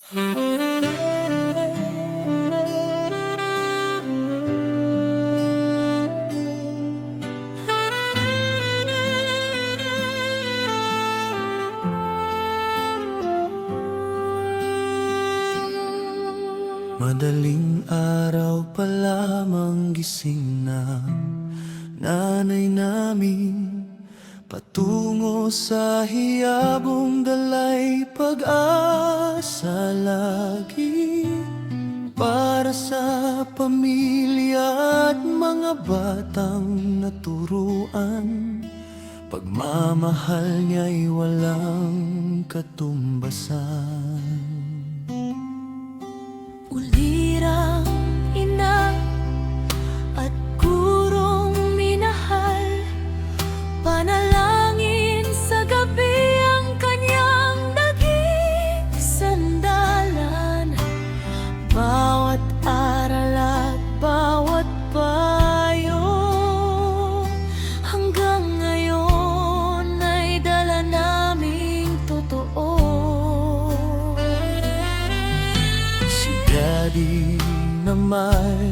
Madaling araw pa lamang gising na nanay namin, patungo sa hiyabong dalay pag-asa lagi para sa pamilya at mga batang naturuan. Pagmamahal niya'y walang katumbasan. Ulirang ina at gurong minahal, panalangin sa gabi ang kanyang naging sandalan. Bawat aral at bawat payo hanggang ngayon ay dala naming totoo. Daddy na may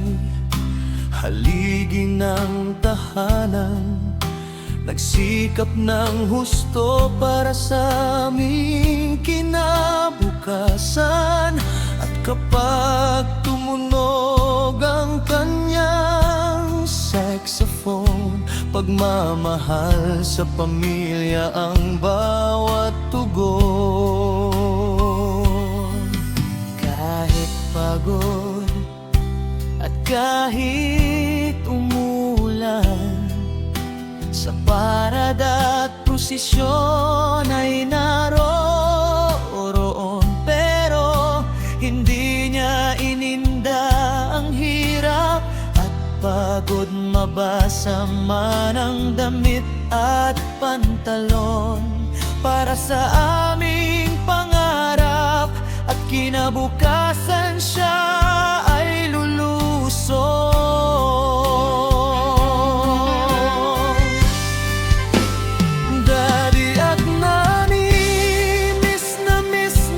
haligi ng tahanan, nagsikap ng husto para sa aming kinabukasan. At kapag tumunog ang kanyang saxophone, pagmamahal sa pamilya ang bawat tugon. Kahit pagod at kahit umulan, sa parada at prosesyon ay naroroon. Pero hindi niya ininda ang hirap at pagod, mabasa man ang damit at pantalon para sa aming pangarap. At kinabukasan siya ay lulusong. Daddy at Nani, miss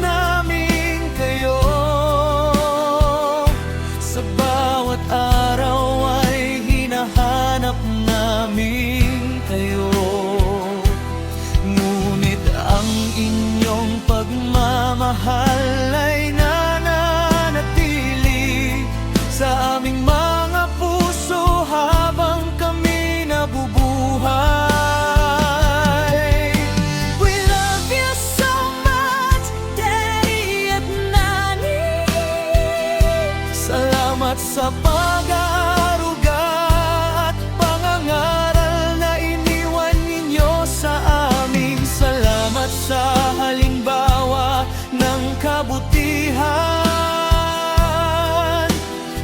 namin kayo. Sa bawat araw ay hinahanap namin kayo. Ngunit ang inyong pagmamahal ay nananatili sa aming mga puso habang kami nabubuhay. We love you so much, Daddy at Nani. Salamat sa pag-aaruga at pangangaral na iniwan ninyo sa amin. Salamat sa halimbawa ng kabutihan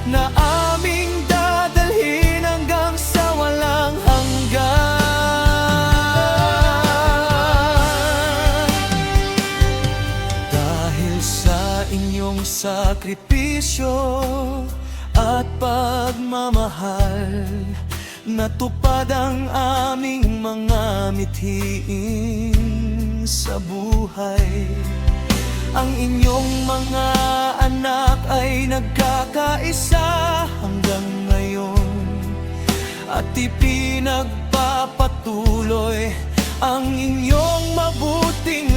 na aming dadalhin hanggang sa walang hanggan. Dahil sa inyong sakripisyo at pagmamahal, natupad ang aming mga mithiin sa buhay. Ang inyong mga anak ay nagkakaisa hanggang ngayon, at ipinagpapatuloy ang inyong mabuting